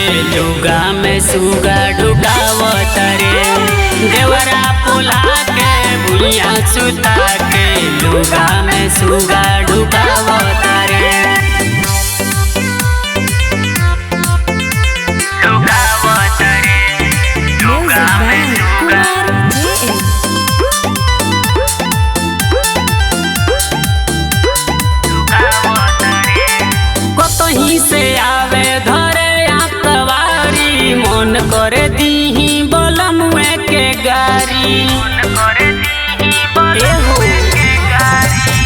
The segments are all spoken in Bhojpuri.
के लुगा में सुगा ढुकावत रे। देवरा पोला के भुइया सुता के लुगा में सुगा ढुकावत रे। कतही से आवे धरे आकवारी मन करे दीही बलमुए के गारी।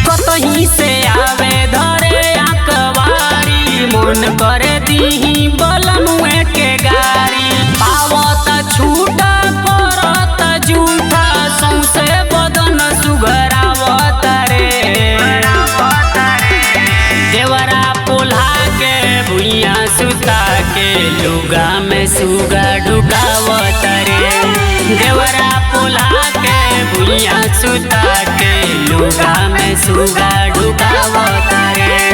कतही से आवे धरे आकवारी मन करे दीही बलमुए के गारी। पावत छूटा करत झूठा सौसे बदन सुघरावत रे। देवरा पोल्हा के भुइया सुता के लुगा में सुगा ढुकावत रे। देवरा पोल्हा के भुइया सुता के लुगा में सुगा ढुकावत रे।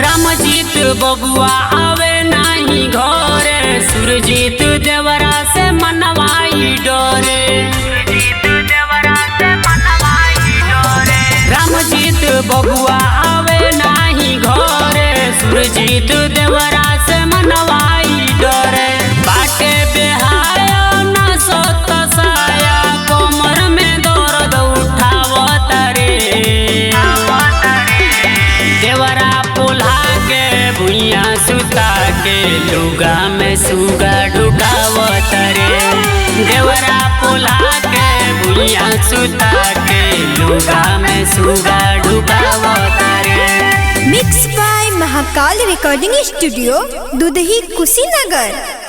रामजीत बबुआ आवे नाही घरे सुरजीत देवरा से मनवाई डोरे। रामजीत बबुआ आवे नाही घरे सुरजीत देवरा से मनवाई डोरे। बाटे बेहाया न सोत साया कमर में दर्द उठावत रे। देवरा पोल्हा के भुइया सुता के लुगा में सुगा ढुकावत रे। देवरा पोल्हा के भुइया सुता के लुगा में सुगा ढुकावत रे। Mix by Mahakal recording studio, Dudhahi, Kushinagar.